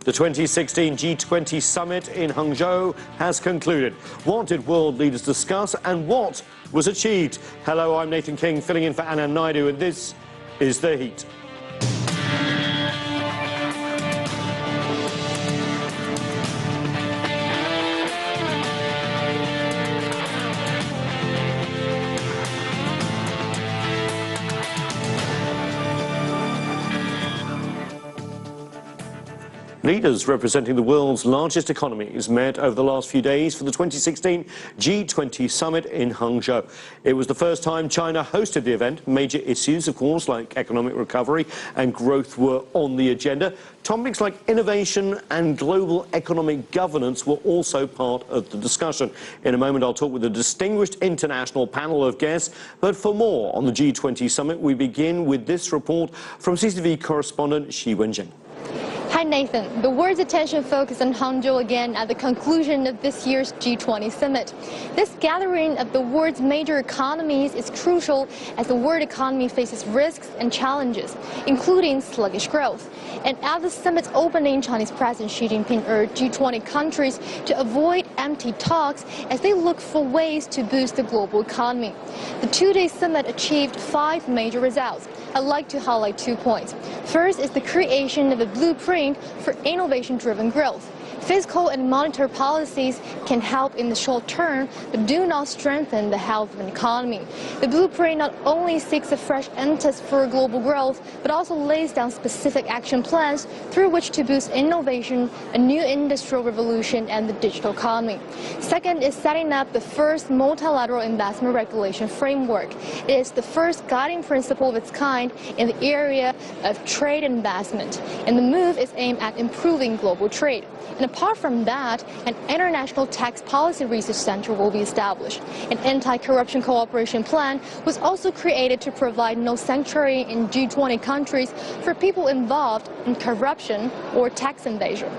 The 2016 G20 Summit in Hangzhou has concluded. What did world leaders discuss and what was achieved? Hello, I'm Nathan King, filling in for Anna Naidu, and this is The Heat. Leaders representing the world's largest economies met over the last few days for the 2016 G20 Summit in Hangzhou. It was the first time China hosted the event. Major issues, of course, like economic recovery and growth were on the agenda. Topics like innovation and global economic governance were also part of the discussion. In a moment, I'll talk with a distinguished international panel of guests. But for more on the G20 Summit, we begin with this report from CCTV correspondent Xi Wenjing. Hi Nathan, the world's attention focused on Hangzhou again at the conclusion of this year's G20 Summit. This gathering of the world's major economies is crucial as the world economy faces risks and challenges, including sluggish growth. And at the summit's opening, Chinese President Xi Jinping urged G20 countries to avoid empty talks as they look for ways to boost the global economy. The two-day summit achieved 5 major results. I'd like to highlight 2 points. First is the creation of a blueprint for innovation-driven growth. Fiscal and monetary policies can help in the short term, but do not strengthen the health of an economy. The blueprint not only seeks a fresh impetus for global growth, but also lays down specific action plans through which to boost innovation, a new industrial revolution, and the digital economy. Second is setting up the first multilateral investment regulation framework. It is the first guiding principle of its kind in the area of trade investment, and the move is aimed at improving global trade. And apart from that, an international tax policy research center will be established. An anti-corruption cooperation plan was also created to provide no sanctuary in G20 countries for people involved in corruption or tax evasion.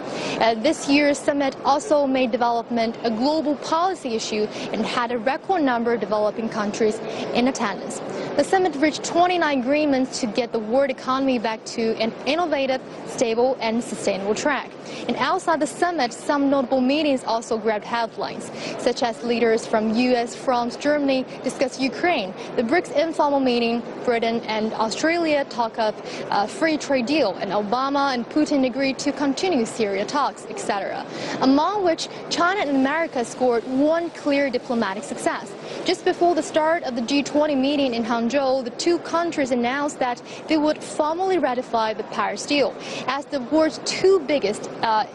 This year's summit also made development a global policy issue and had a record number of developing countries in attendance. The summit reached 29 agreements to get the world economy back to an innovative, stable, and sustainable track. And outside the summit, some notable meetings also grabbed headlines, such as leaders from US, France, Germany discuss Ukraine. The BRICS informal meeting, Britain and Australia talk of a free trade deal, and Obama and Putin agreed to continue Syria talks, etc. Among which China and America scored one clear diplomatic success. Just before the start of the G20 meeting in Hangzhou, the two countries announced that they would formally ratify the Paris deal. As the world's 2 biggest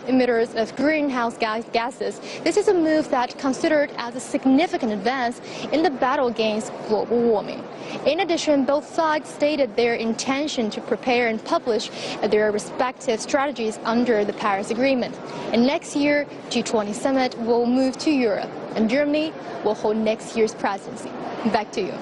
emitters of greenhouse gases, this is a move that's considered as a significant advance in the battle against global warming. In addition, both sides stated their intention to prepare and publish their respective strategies under the Paris Agreement. And next year, G20 Summit will move to Europe, and Germany will hold next year's presidency. Back to you.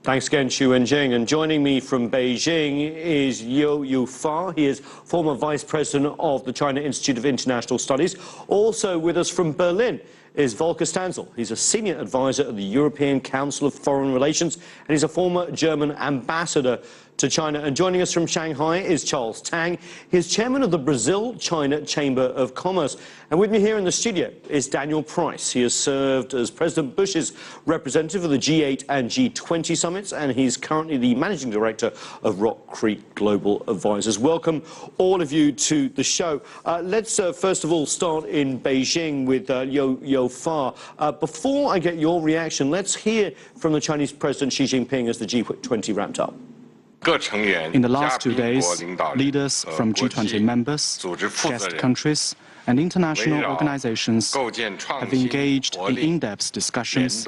Thanks again, Xi Wenjing. And joining me from Beijing is Yo Fa. He is former Vice President of the China Institute of International Studies. Also with us from Berlin is Volker Stanzel. He's a senior advisor at the European Council of Foreign Relations, and he's a former German ambassador to China. And joining us from Shanghai is Charles Tang. He's chairman of the Brazil-China Chamber of Commerce. And with me here in the studio is Daniel Price. He has served as President Bush's representative of the G8 and G20 summits, and he's currently the managing director of Rock Creek Global Advisors. Welcome, all of you, to the show. Let's first of all start in Beijing with Yo Fa. Before I get your reaction, let's hear from the Chinese President Xi Jinping as the G20 wrapped up. In the last 2 days, leaders from G20 members, guest countries, and international organizations have engaged in in-depth discussions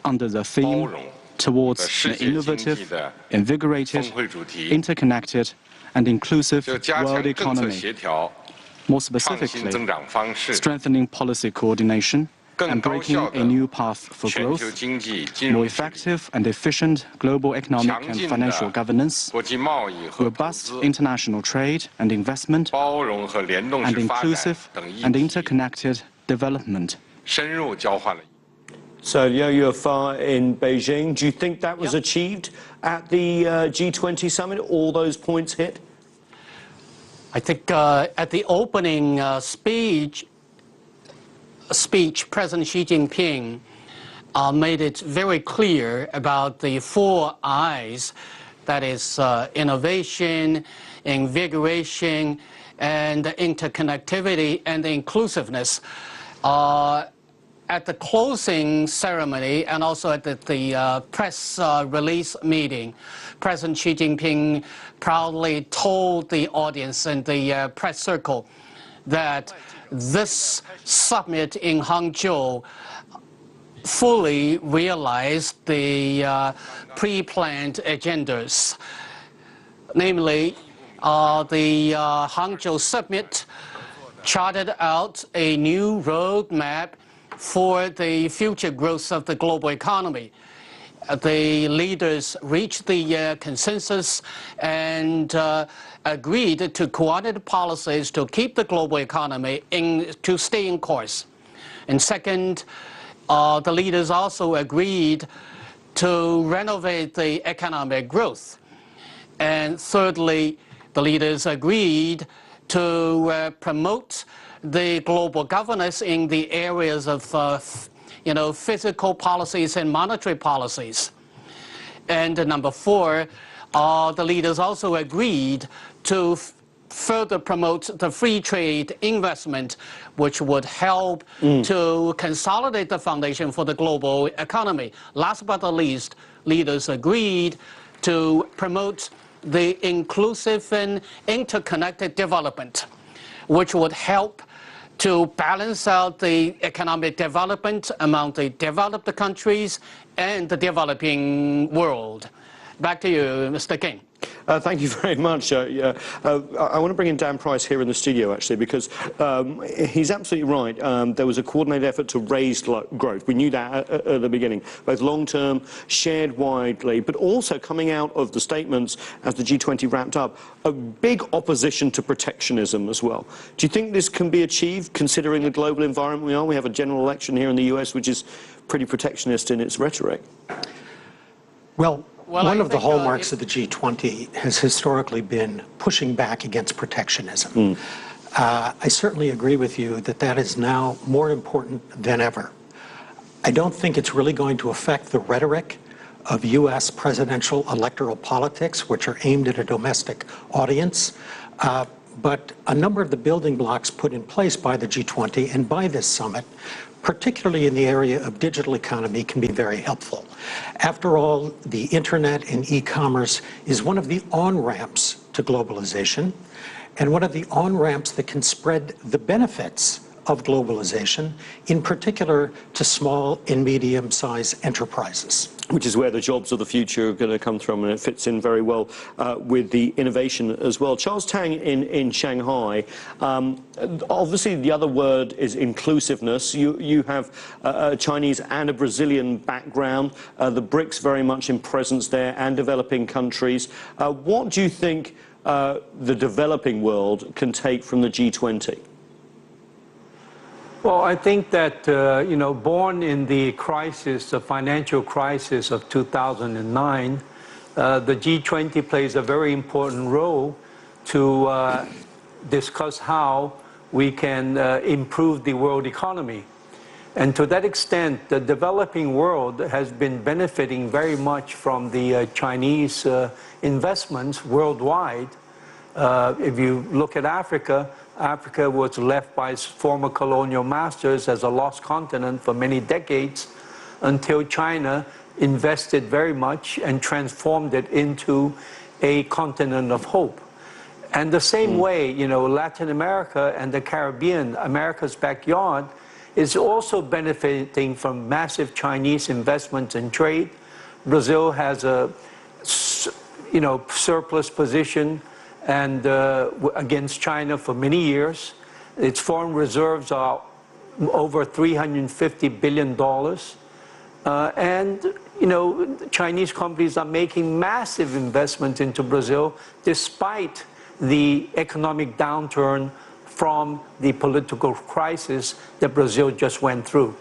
under the theme towards an innovative, invigorated, interconnected, and inclusive world economy. More specifically, strengthening policy coordination and breaking a new path for growth, more effective and efficient global economic and financial governance, robust international trade and investment, and inclusive and interconnected development. So, Yo Fa in Beijing, do you think that was achieved at the G20 summit? All those points hit? I think at the opening speech, President Xi Jinping made it very clear about the 4 I's, that is innovation, invigoration, and interconnectivity and inclusiveness. At the closing ceremony and also at the press release meeting, President Xi Jinping proudly told the audience and the press circle that this summit in Hangzhou fully realized the pre-planned agendas. Namely, the Hangzhou summit charted out a new roadmap for the future growth of the global economy. The leaders reached the consensus and agreed to coordinate policies to keep the global economy to stay in course. And second, the leaders also agreed to renovate the economic growth. And thirdly, the leaders agreed to promote the global governance in the areas of physical policies and monetary policies. And number 4, the leaders also agreed to further promote the free trade investment, which would help to consolidate the foundation for the global economy. Last but not least, leaders agreed to promote the inclusive and interconnected development, which would help to balance out the economic development among the developed countries and the developing world. Back to you, Mr. King. Thank you very much. I want to bring in Dan Price here in the studio, actually, because he's absolutely right. There was a coordinated effort to raise growth. We knew that at the beginning, both long-term, shared widely, but also coming out of the statements as the G20 wrapped up, a big opposition to protectionism as well. Do you think this can be achieved, considering the global environment we are? We have a general election here in the US, which is pretty protectionist in its rhetoric. Well, one of the hallmarks of the G20 has historically been pushing back against protectionism. I certainly agree with you that that is now more important than ever. I don't think it's really going to affect the rhetoric of U.S. presidential electoral politics, which are aimed at a domestic audience. But a number of the building blocks put in place by the G20 and by this summit, particularly in the area of digital economy, can be very helpful. After all, the internet and e-commerce is one of the on-ramps to globalization, and one of the on-ramps that can spread the benefits of globalization, in particular to small and medium-sized enterprises. Which is where the jobs of the future are going to come from, and it fits in very well with the innovation as well. Charles Tang in Shanghai, obviously the other word is inclusiveness. You have a Chinese and a Brazilian background, the BRICS very much in presence there, and developing countries. What do you think the developing world can take from the G20? Well, I think that, born in the crisis, the financial crisis of 2009, the G20 plays a very important role to discuss how we can improve the world economy. And to that extent, the developing world has been benefiting very much from the Chinese investments worldwide. If you look at Africa, Africa was left by its former colonial masters as a lost continent for many decades until China invested very much and transformed it into a continent of hope. And the same way, Latin America and the Caribbean, America's backyard, is also benefiting from massive Chinese investments in trade. Brazil has a, surplus position and against China for many years. Its foreign reserves are over $350 billion. And, Chinese companies are making massive investments into Brazil despite the economic downturn from the political crisis that Brazil just went through.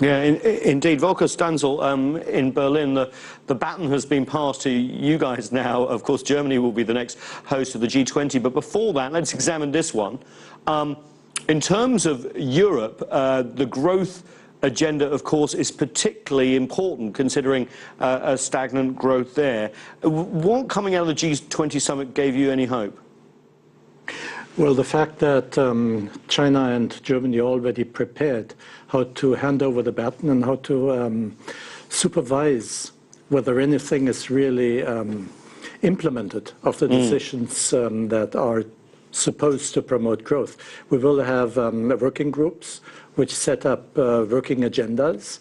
Yeah, indeed. Volker Stanzel, in Berlin, the baton has been passed to you guys now. Of course, Germany will be the next host of the G20. But before that, let's examine this one. In terms of Europe, the growth agenda, of course, is particularly important, considering a stagnant growth there. What coming out of the G20 summit gave you any hope? Well, the fact that China and Germany already prepared how to hand over the baton and how to supervise whether anything is really implemented of the decisions that are supposed to promote growth. We will have working groups which set up working agendas,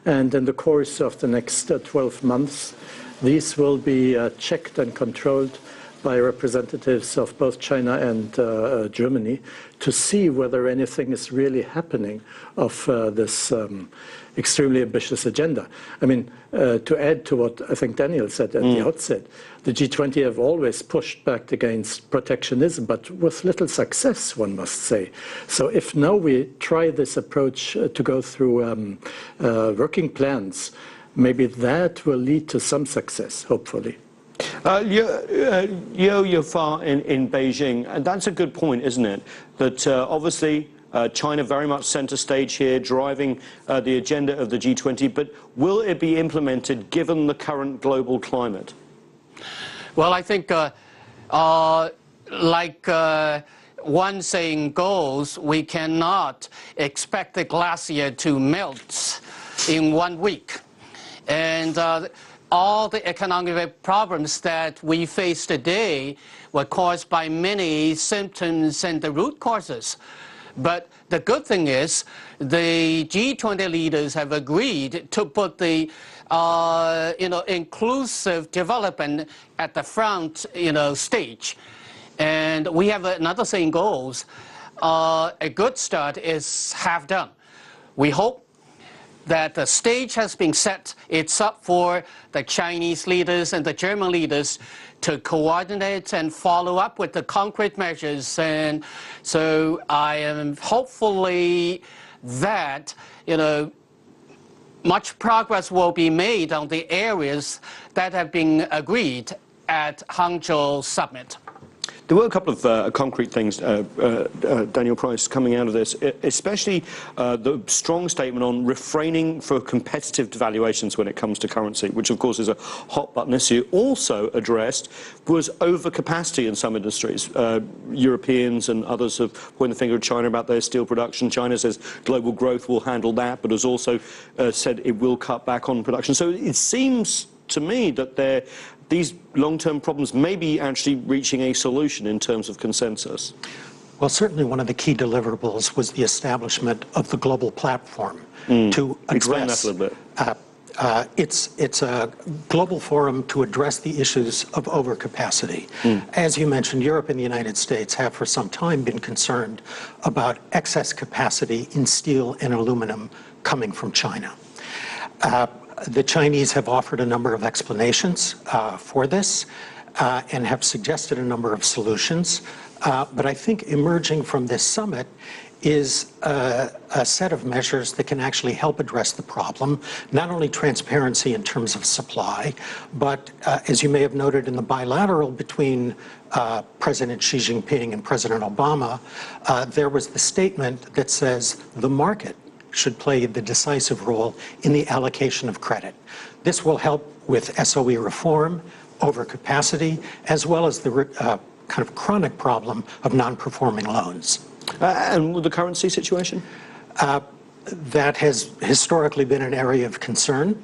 and in the course of the next 12 months, these will be checked and controlled by representatives of both China and Germany to see whether anything is really happening of this extremely ambitious agenda. I mean, to add to what I think Daniel said at the outset, the G20 have always pushed back against protectionism, but with little success, one must say. So if now we try this approach to go through working plans, maybe that will lead to some success, hopefully. You're in Beijing, and that's a good point, isn't it? That obviously China very much center stage here, driving the agenda of the G20, but will it be implemented given the current global climate? Well, I think one saying goes, we cannot expect the glacier to melt in 1 week. And all the economic problems that we face today were caused by many symptoms and the root causes. But the good thing is the G20 leaders have agreed to put the inclusive development at the front stage. And we have another saying goes, a good start is half done. We hope that the stage has been set. It's up for the Chinese leaders and the German leaders to coordinate and follow up with the concrete measures. And so I am hopefully that, much progress will be made on the areas that have been agreed at Hangzhou Summit. There were a couple of concrete things, Daniel Price, coming out of this, especially the strong statement on refraining for competitive devaluations when it comes to currency, which of course is a hot button issue. Also addressed was overcapacity in some industries. Europeans and others have pointed the finger at China about their steel production. China says global growth will handle that, but has also said it will cut back on production. So it seems to me that these long-term problems may be actually reaching a solution in terms of consensus. Well, certainly one of the key deliverables was the establishment of the global platform to address. Explain that a little bit. It's a global forum to address the issues of overcapacity. As you mentioned, Europe and the United States have for some time been concerned about excess capacity in steel and aluminum coming from China. The Chinese have offered a number of explanations for this and have suggested a number of solutions. But I think emerging from this summit is a set of measures that can actually help address the problem, not only transparency in terms of supply, but as you may have noted in the bilateral between President Xi Jinping and President Obama, there was the statement that says the market should play the decisive role in the allocation of credit. This will help with SOE reform, overcapacity, as well as the kind of chronic problem of non-performing loans. And with the currency situation? That has historically been an area of concern.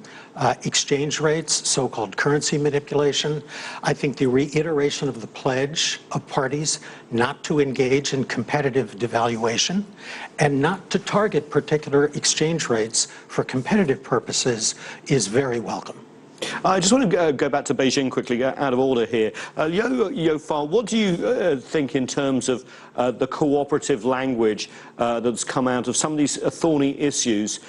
Exchange rates, so-called currency manipulation. I think the reiteration of the pledge of parties not to engage in competitive devaluation and not to target particular exchange rates for competitive purposes is very welcome. I just want to go back to Beijing quickly, out of order here. Yofar, what do you think in terms of the cooperative language that's come out of some of these thorny issues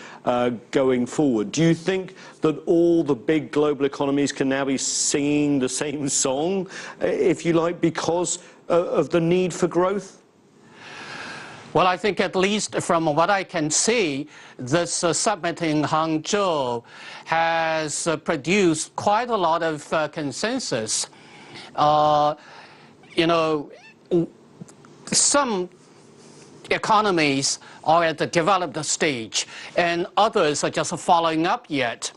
going forward? Do you think that all the big global economies can now be singing the same song, if you like, because of the need for growth? Well, I think at least from what I can see, this summit in Hangzhou has produced quite a lot of consensus. You know, some economies are at the developed stage, and others are just following up yet.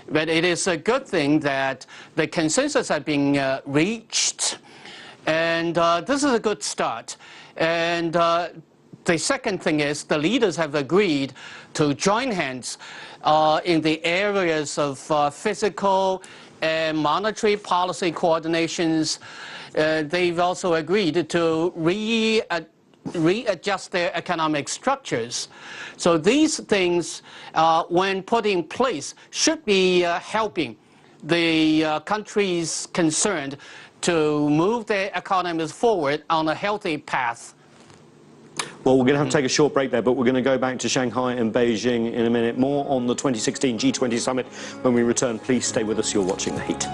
But it is a good thing that the consensus has been reached, and this is a good start. And the second thing is the leaders have agreed to join hands in the areas of physical and monetary policy coordinations. They've also agreed to readjust their economic structures. So these things, when put in place, should be helping the countries concerned to move their economies forward on a healthy path. Well, we're going to have to take a short break there, but we're going to go back to Shanghai and Beijing in a minute. More on the 2016 G20 Summit when we return. Please stay with us. You're watching The Heat.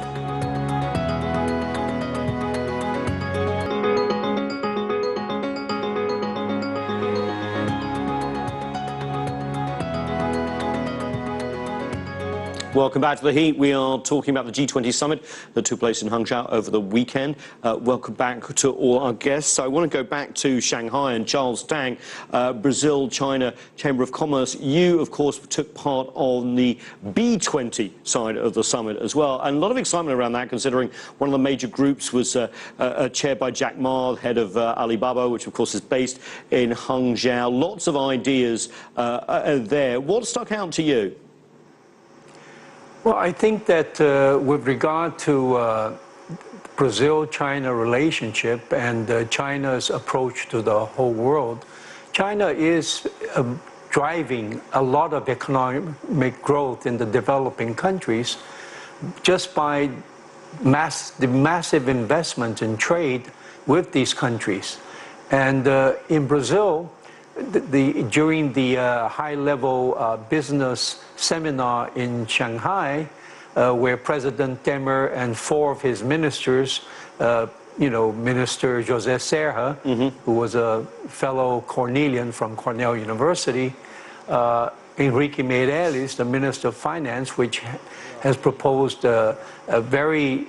Welcome back to The Heat. We are talking about the G20 Summit that took place in Hangzhou over the weekend. Welcome back to all our guests. So I want to go back to Shanghai and Charles Tang, Brazil-China Chamber of Commerce. You, of course, took part on the B20 side of the summit as well. And a lot of excitement around that, considering one of the major groups was chaired by Jack Ma, head of Alibaba, which, of course, is based in Hangzhou. Lots of ideas there. What stuck out to you? Well, I think that with regard to Brazil-China relationship and China's approach to the whole world, China is driving a lot of economic growth in the developing countries just by the massive investment in trade with these countries. And in Brazil, during the high-level business seminar in Shanghai, where President Temer and 4 of his ministers, Minister José Serra, who was a fellow Cornellian from Cornell University, Enrique Meirelles, the Minister of Finance, which has proposed a very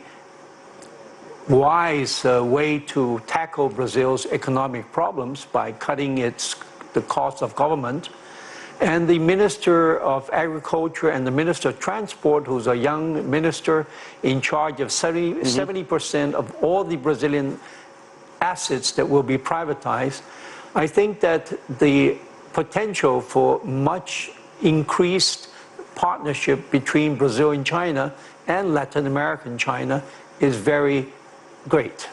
wise way to tackle Brazil's economic problems by cutting the cost of government, and the Minister of Agriculture and the Minister of Transport, who's a young minister in charge of 70% of all the Brazilian assets that will be privatized. I think that the potential for much increased partnership between Brazil and China and Latin America and China is very great.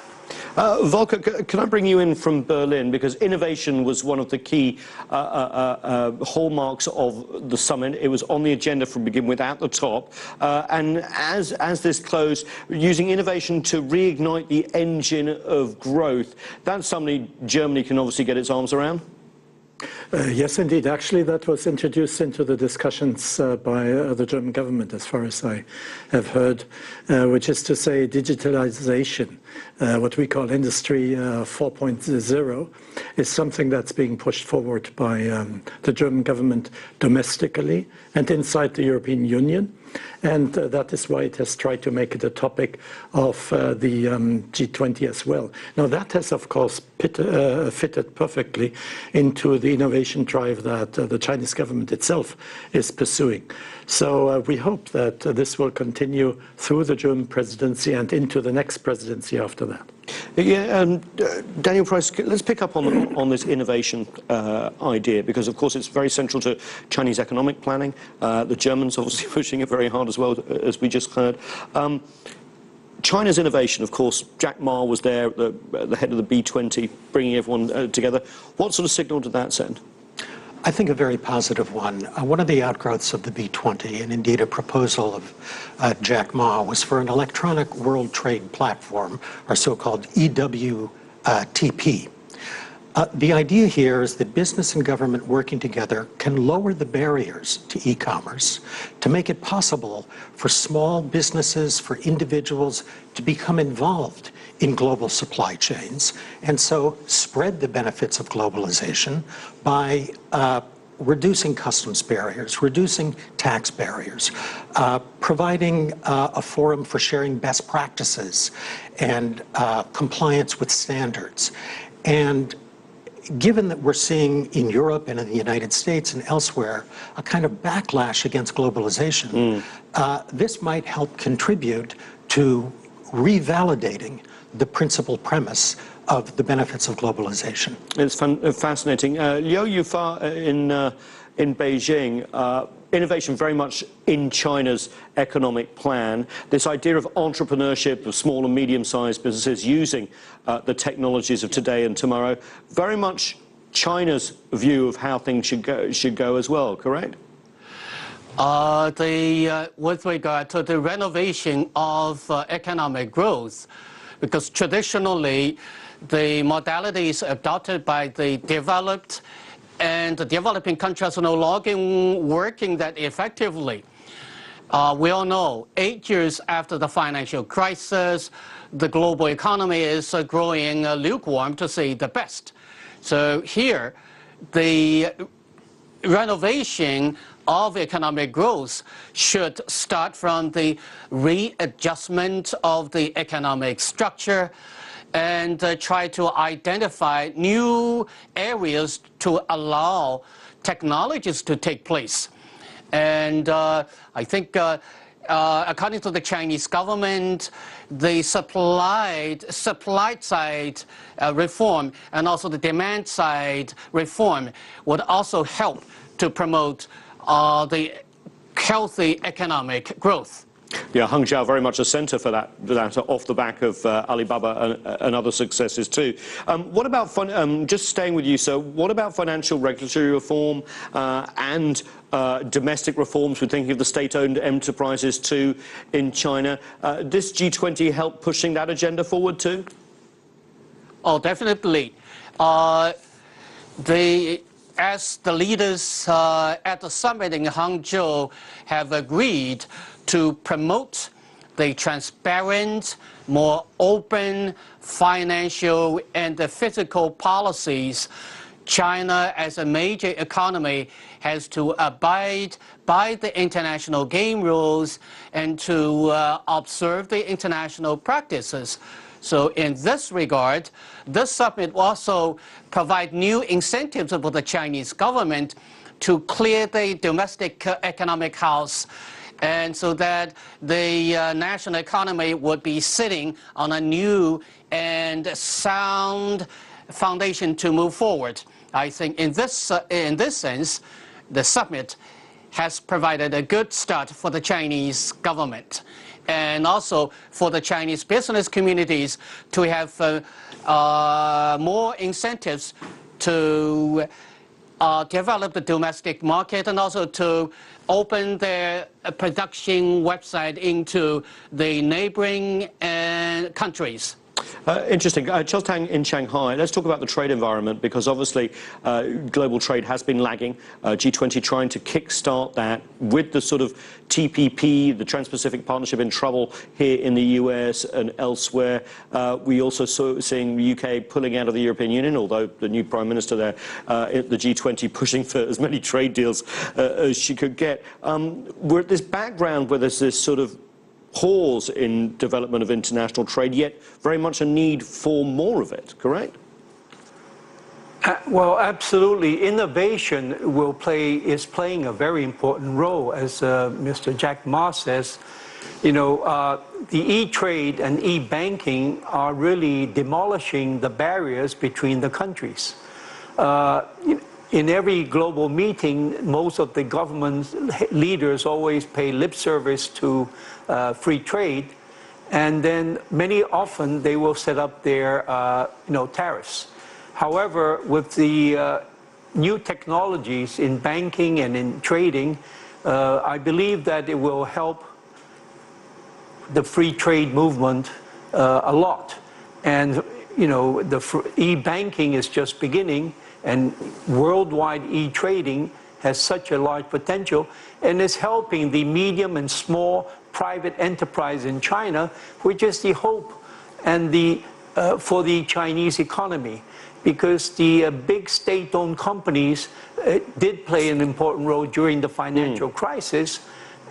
Volker, can I bring you in from Berlin? Because innovation was one of the key hallmarks of the summit. It was on the agenda from begin with at the top. And as this closed, using innovation to reignite the engine of growth, that's something Germany can obviously get its arms around? Yes, indeed. Actually, that was introduced into the discussions by the German government, as far as I have heard, which is to say digitalization, what we call Industry 4.0, is something that's being pushed forward by the German government domestically and inside the European Union. And that is why it has tried to make it a topic of the G20 as well. Now, that has, of course, fitted perfectly into the innovation drive that the Chinese government itself is pursuing. So we hope that this will continue through the German presidency and into the next presidency after that. Yeah, Daniel Price, let's pick up on this innovation idea, because, of course, it's very central to Chinese economic planning. The Germans obviously pushing it very hard as well, as we just heard. China's innovation, of course, Jack Ma was there, the head of the B20, bringing everyone together. What sort of signal did that send? I think a very positive one. One of the outgrowths of the B20, and indeed a proposal of Jack Ma, was for an electronic world trade platform, or so-called EWTP. The idea here is that business and government working together can lower the barriers to e-commerce to make it possible for small businesses, for individuals to become involved in global supply chains, and so spread the benefits of globalization by reducing customs barriers, reducing tax barriers, providing a forum for sharing best practices and compliance with standards. And given that we're seeing in Europe and in the United States and elsewhere a kind of backlash against globalization, this might help contribute to revalidating the principal premise of the benefits of globalization. It's fascinating. Liu Yufa in Beijing, innovation very much in China's economic plan. This idea of entrepreneurship, of small and medium-sized businesses using the technologies of today and tomorrow, very much China's view of how things should go as well, correct? With regard to the renovation of economic growth, because traditionally the modalities adopted by the developed and the developing countries are no longer working that effectively. We all know 8 years after the financial crisis, the global economy is growing lukewarm, to say the best. So here, the renovation of economic growth should start from the readjustment of the economic structure and try to identify new areas to allow technologies to take place. And I think according to the Chinese government, the supply side reform and also the demand side reform would also help to promote the healthy economic growth. Yeah, Hangzhou very much a centre for that off the back of Alibaba and other successes too. What about, just staying with you, so what about financial regulatory reform and domestic reforms? We're thinking of the state-owned enterprises too in China. Does G20 help pushing that agenda forward too? Oh, definitely. As the leaders at the summit in Hangzhou have agreed to promote the transparent, more open financial and the physical policies, China as a major economy has to abide by the international game rules and to observe the international practices. So in this regard, this summit will also provide new incentives for the Chinese government to clear the domestic economic house, and so that the national economy would be sitting on a new and sound foundation to move forward. I think in this sense, the summit has provided a good start for the Chinese government and also for the Chinese business communities to have more incentives to develop the domestic market and also to open their production website into the neighboring countries. Interesting. Charles Tang in Shanghai, let's talk about the trade environment, because obviously global trade has been lagging. G20 trying to kickstart that with the sort of TPP, the Trans-Pacific Partnership, in trouble here in the US and elsewhere. We also saw seeing the UK pulling out of the European Union, although the new Prime Minister there at the G20 pushing for as many trade deals as she could get. We're at this background where there's this sort of pause in development of international trade, yet very much a need for more of it, correct? Well, absolutely. Innovation is playing a very important role, as Mr. Jack Ma says. You know, the e-trade and e-banking are really demolishing the barriers between the countries. In every global meeting, most of the government leaders always pay lip service to free trade, and then often they will set up their tariffs. However, with the new technologies in banking and in trading, I believe that it will help the free trade movement a lot. And the e-banking is just beginning, and worldwide e-trading has such a large potential and is helping the medium and small private enterprise in China, which is the hope and for the Chinese economy, because the big state-owned companies did play an important role during the financial crisis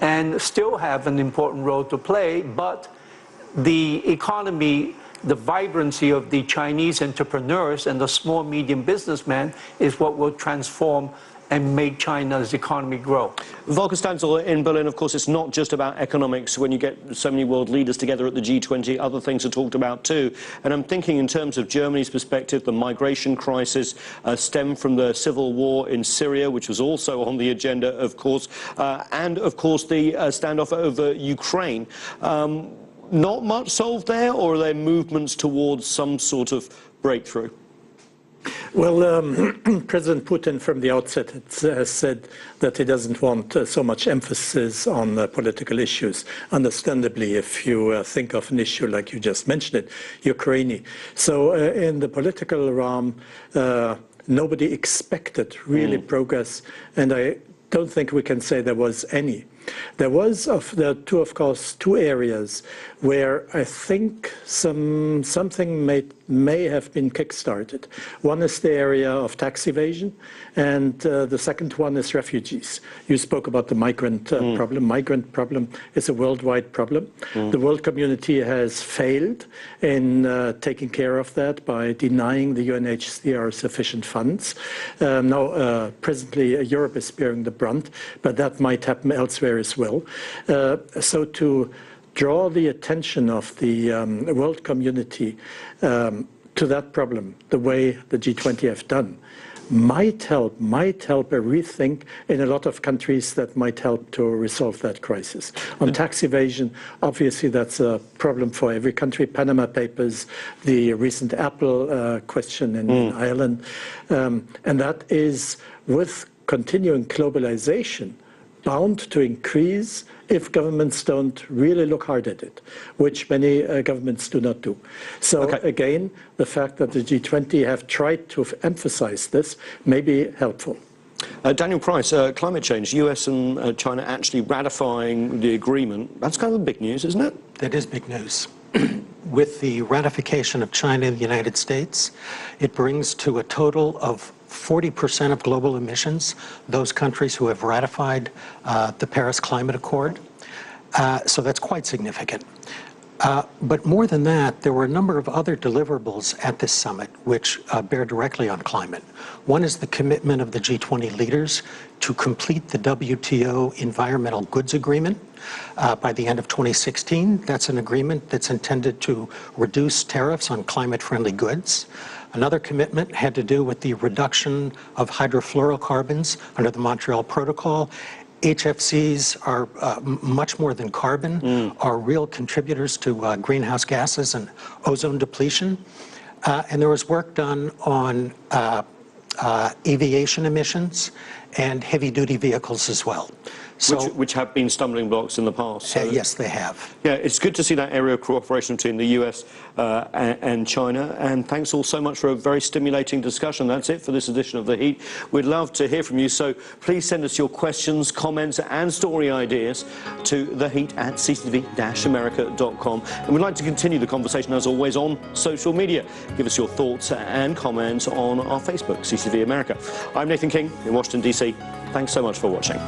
and still have an important role to play, but the economy, the vibrancy of the Chinese entrepreneurs and the small, medium businessmen is what will transform and make China's economy grow. Volker Stanzel in Berlin, of course, it's not just about economics. When you get so many world leaders together at the G20, other things are talked about too. And I'm thinking in terms of Germany's perspective, the migration crisis stemmed from the civil war in Syria, which was also on the agenda, of course, and, of course, the standoff over Ukraine. Not much solved there, or are there movements towards some sort of breakthrough? Well, President Putin from the outset has said that he doesn't want so much emphasis on political issues, understandably, if you think of an issue like you just mentioned it, Ukraine. So in the political realm, nobody expected really progress, and I don't think we can say there was any. There was, of course, two areas where I think something may have been kick-started. One is the area of tax evasion, and the second one is refugees. You spoke about the migrant problem. Migrant problem is a worldwide problem. The world community has failed in taking care of that by denying the UNHCR sufficient funds. Now, presently, Europe is bearing the brunt, but that might happen elsewhere as well. So to draw the attention of the world community to that problem, the way the G20 have done, might help a rethink in a lot of countries that might help to resolve that crisis. On tax evasion, obviously that's a problem for every country. Panama Papers, the recent Apple question in Ireland, and that is, with continuing globalization, bound to increase if governments don't really look hard at it, which many governments do not do. So again, the fact that the G20 have tried to emphasize this may be helpful. Daniel Price, climate change, US and China actually ratifying the agreement, that's kind of big news, isn't it? That is big news. With the ratification of China and the United States, it brings to a total of 40% of global emissions those countries who have ratified the Paris Climate Accord. So that's quite significant. But more than that, there were a number of other deliverables at this summit which bear directly on climate. One is the commitment of the G20 leaders to complete the WTO Environmental Goods Agreement by the end of 2016. That's an agreement that's intended to reduce tariffs on climate-friendly goods. Another commitment had to do with the reduction of hydrofluorocarbons under the Montreal Protocol. HFCs are much more than carbon, are real contributors to greenhouse gases and ozone depletion. And there was work done on aviation emissions and heavy-duty vehicles as well. So, which have been stumbling blocks in the past. So, yes, they have. Yeah, it's good to see that area of cooperation between the US and China. And thanks all so much for a very stimulating discussion. That's it for this edition of The Heat. We'd love to hear from you, so please send us your questions, comments and story ideas to theheat@cctv-america.com. And we'd like to continue the conversation, as always, on social media. Give us your thoughts and comments on our Facebook, CCTV America. I'm Nathan King in Washington, D.C. Thanks so much for watching.